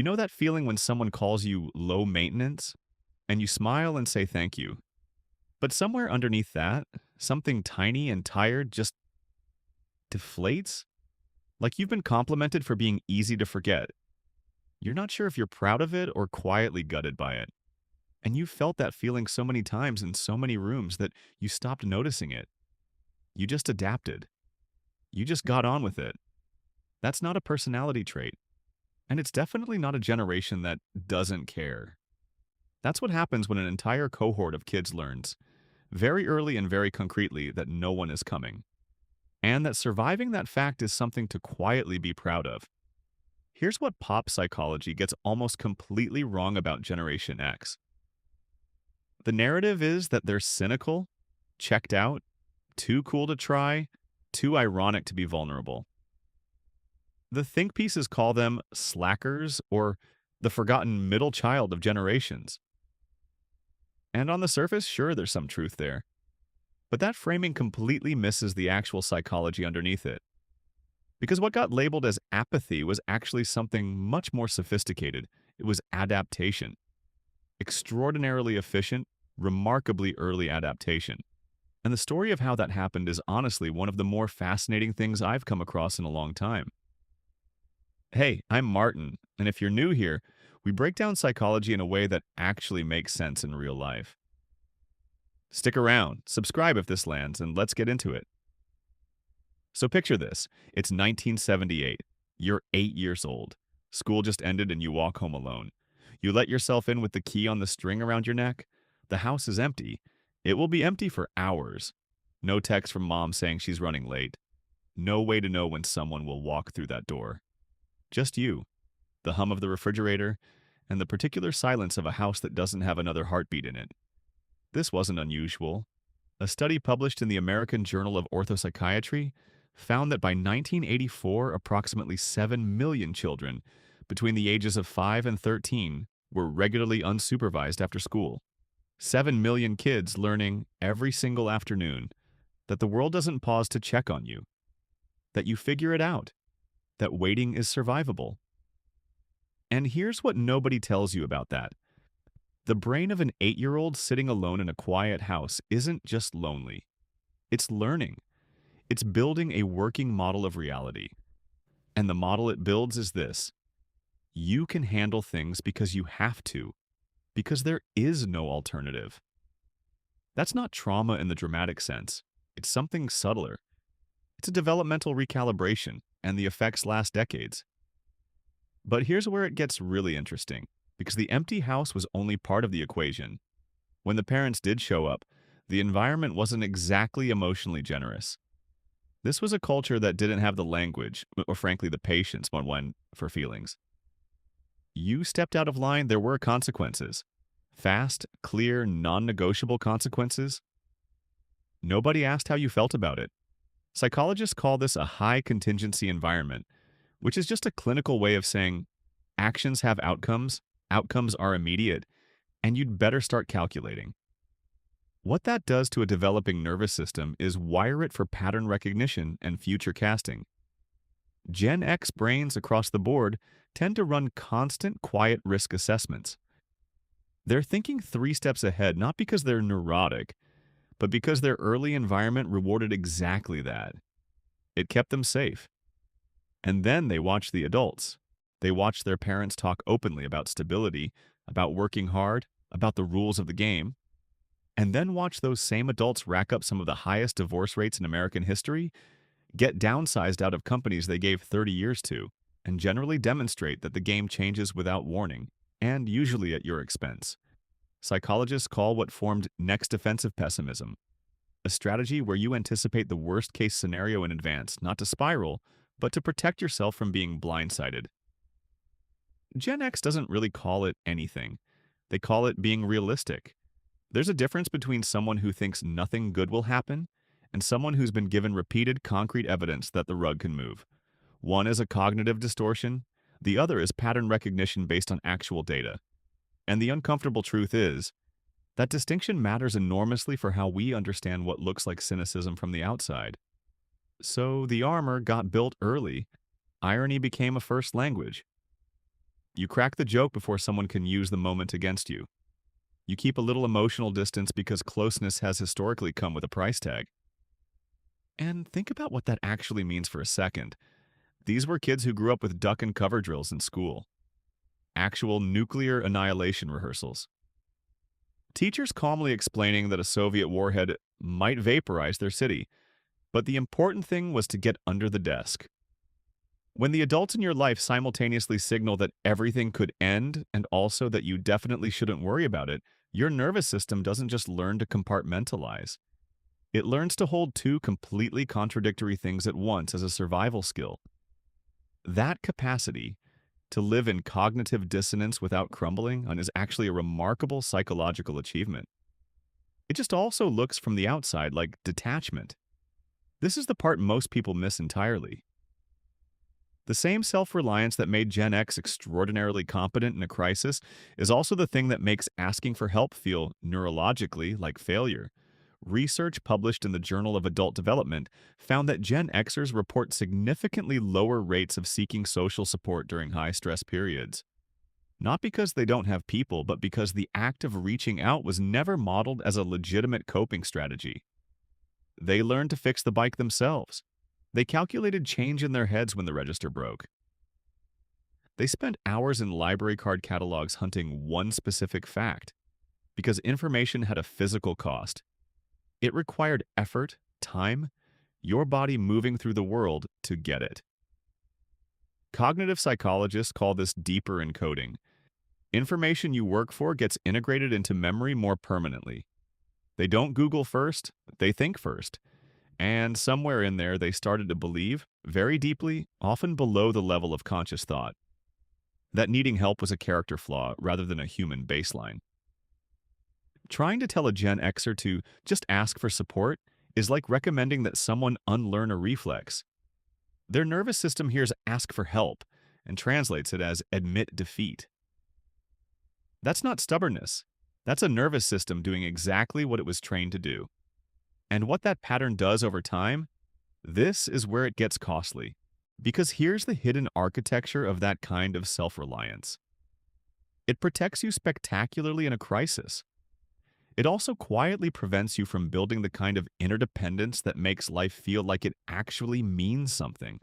You know that feeling when someone calls you low maintenance and you smile and say thank you? But somewhere underneath that, something tiny and tired just deflates? Like you've been complimented for being easy to forget. You're not sure if you're proud of it or quietly gutted by it. And you've felt that feeling so many times in so many rooms that you stopped noticing it. You just adapted. You just got on with it. That's not a personality trait. And it's definitely not a generation that doesn't care. That's what happens when an entire cohort of kids learns, very early and very concretely, that no one is coming. And that surviving that fact is something to quietly be proud of. Here's what pop psychology gets almost completely wrong about Generation X. The narrative is that they're cynical, checked out, too cool to try, too ironic to be vulnerable. The think pieces call them slackers or the forgotten middle child of generations. And on the surface, sure, there's some truth there. But that framing completely misses the actual psychology underneath it. Because what got labeled as apathy was actually something much more sophisticated. It was adaptation. Extraordinarily efficient, remarkably early adaptation. And the story of how that happened is honestly one of the more fascinating things I've come across in a long time. Hey, I'm Martin, and if you're new here, we break down psychology in a way that actually makes sense in real life. Stick around, subscribe if this lands, and let's get into it. So picture this. It's 1978. You're 8 years old. School just ended and you walk home alone. You let yourself in with the key on the string around your neck. The house is empty. It will be empty for hours. No text from mom saying she's running late. No way to know when someone will walk through that door. Just you, the hum of the refrigerator, and the particular silence of a house that doesn't have another heartbeat in it. This wasn't unusual. A study published in the American Journal of Orthopsychiatry found that by 1984, approximately 7 million children between the ages of 5 and 13 were regularly unsupervised after school. 7 million kids learning every single afternoon that the world doesn't pause to check on you, that you figure it out, that waiting is survivable. And here's what nobody tells you about that. The brain of an 8-year-old sitting alone in a quiet house isn't just lonely. It's learning. It's building a working model of reality. And the model it builds is this. You can handle things because you have to, because there is no alternative. That's not trauma in the dramatic sense. It's something subtler. It's a developmental recalibration, and the effects last decades. But here's where it gets really interesting, because the empty house was only part of the equation. When the parents did show up, the environment wasn't exactly emotionally generous. This was a culture that didn't have the language, or frankly the patience for feelings. You stepped out of line, there were consequences. Fast, clear, non-negotiable consequences. Nobody asked how you felt about it. Psychologists call this a high contingency environment, which is just a clinical way of saying actions have outcomes, outcomes are immediate, and you'd better start calculating. What that does to a developing nervous system is wire it for pattern recognition and future casting. Gen X brains across the board tend to run constant quiet risk assessments. They're thinking 3 steps ahead not because they're neurotic, but because their early environment rewarded exactly that. It kept them safe. And then they watch the adults. They watch their parents talk openly about stability, about working hard, about the rules of the game, and then watch those same adults rack up some of the highest divorce rates in American history, get downsized out of companies they gave 30 years to, and generally demonstrate that the game changes without warning, and usually at your expense. Psychologists call what formed next defensive pessimism, a strategy where you anticipate the worst-case scenario in advance, not to spiral, but to protect yourself from being blindsided. Gen X doesn't really call it anything. They call it being realistic. There's a difference between someone who thinks nothing good will happen and someone who's been given repeated concrete evidence that the rug can move. One is a cognitive distortion, the other is pattern recognition based on actual data. And the uncomfortable truth is, that distinction matters enormously for how we understand what looks like cynicism from the outside. So the armor got built early. Irony became a first language. You crack the joke before someone can use the moment against you. You keep a little emotional distance because closeness has historically come with a price tag. And think about what that actually means for a second. These were kids who grew up with duck and cover drills in school, actual nuclear annihilation rehearsals. Teachers calmly explaining that a Soviet warhead might vaporize their city, but the important thing was to get under the desk. When the adults in your life simultaneously signal that everything could end and also that you definitely shouldn't worry about it, your nervous system doesn't just learn to compartmentalize. It learns to hold two completely contradictory things at once as a survival skill. That capacity to live in cognitive dissonance without crumbling is actually a remarkable psychological achievement. It just also looks from the outside like detachment. This is the part most people miss entirely. The same self-reliance that made Gen X extraordinarily competent in a crisis is also the thing that makes asking for help feel neurologically like failure. Research published in the Journal of Adult Development found that Gen Xers report significantly lower rates of seeking social support during high-stress periods. Not because they don't have people, but because the act of reaching out was never modeled as a legitimate coping strategy. They learned to fix the bike themselves. They calculated change in their heads when the register broke. They spent hours in library card catalogs hunting one specific fact, because information had a physical cost. It required effort, time, your body moving through the world to get it. Cognitive psychologists call this deeper encoding. Information you work for gets integrated into memory more permanently. They don't Google first, they think first. And somewhere in there, they started to believe, very deeply, often below the level of conscious thought, that needing help was a character flaw rather than a human baseline. Trying to tell a Gen Xer to just ask for support is like recommending that someone unlearn a reflex. Their nervous system hears ask for help and translates it as admit defeat. That's not stubbornness. That's a nervous system doing exactly what it was trained to do. And what that pattern does over time, this is where it gets costly. Because here's the hidden architecture of that kind of self-reliance. It protects you spectacularly in a crisis. It also quietly prevents you from building the kind of interdependence that makes life feel like it actually means something.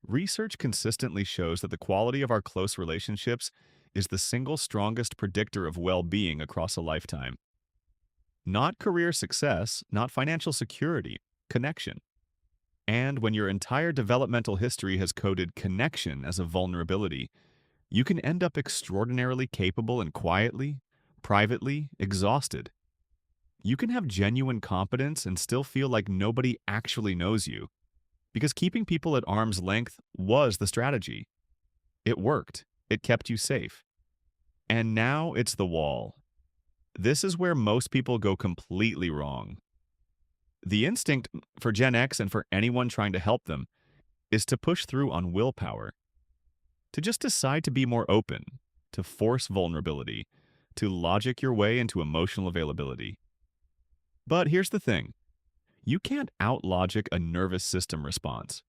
Research consistently shows that the quality of our close relationships is the single strongest predictor of well-being across a lifetime. Not career success, not financial security, connection. And when your entire developmental history has coded connection as a vulnerability, you can end up extraordinarily capable and quietly, privately, exhausted. You can have genuine competence and still feel like nobody actually knows you, because keeping people at arm's length was the strategy. It worked. It kept you safe. And now it's the wall. This is where most people go completely wrong. The instinct for Gen X and for anyone trying to help them is to push through on willpower, to just decide to be more open, to force vulnerability, to logic your way into emotional availability. But here's the thing. You can't out-logic a nervous system response.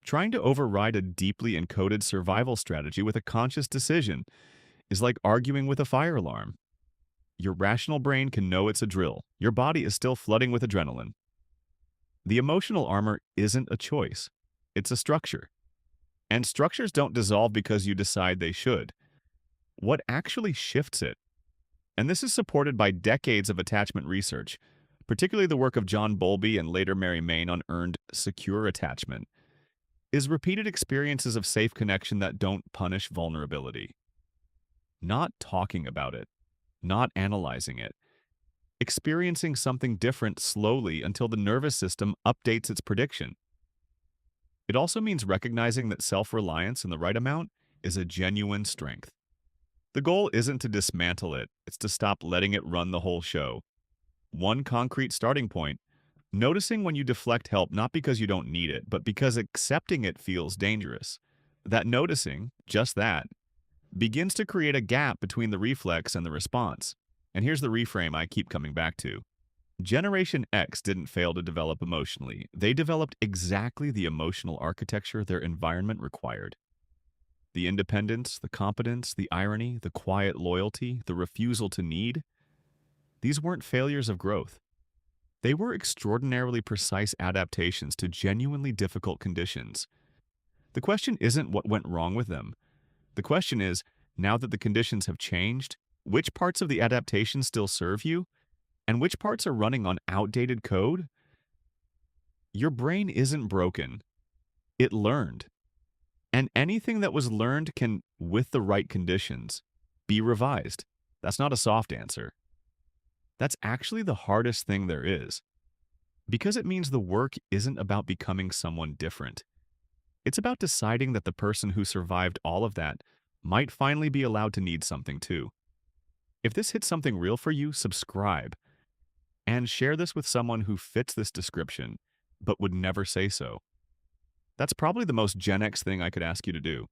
Trying to override a deeply encoded survival strategy with a conscious decision is like arguing with a fire alarm. Your rational brain can know it's a drill. Your body is still flooding with adrenaline. The emotional armor isn't a choice. It's a structure. And structures don't dissolve because you decide they should. What actually shifts it, and this is supported by decades of attachment research, particularly the work of John Bowlby and later Mary Main on earned secure attachment, is repeated experiences of safe connection that don't punish vulnerability. Not talking about it. Not analyzing it. Experiencing something different slowly until the nervous system updates its prediction. It also means recognizing that self-reliance in the right amount is a genuine strength. The goal isn't to dismantle it, it's to stop letting it run the whole show. One concrete starting point, noticing when you deflect help not because you don't need it, but because accepting it feels dangerous. That noticing, just that, begins to create a gap between the reflex and the response. And here's the reframe I keep coming back to. Generation X didn't fail to develop emotionally. They developed exactly the emotional architecture their environment required. The independence, the competence, the irony, the quiet loyalty, the refusal to need, these weren't failures of growth. They were extraordinarily precise adaptations to genuinely difficult conditions. The question isn't what went wrong with them. The question is, now that the conditions have changed, which parts of the adaptation still serve you, and which parts are running on outdated code? Your brain isn't broken. It learned. And anything that was learned can, with the right conditions, be revised. That's not a soft answer. That's actually the hardest thing there is, because it means the work isn't about becoming someone different. It's about deciding that the person who survived all of that might finally be allowed to need something too. If this hits something real for you, subscribe and share this with someone who fits this description but would never say so. That's probably the most Gen X thing I could ask you to do.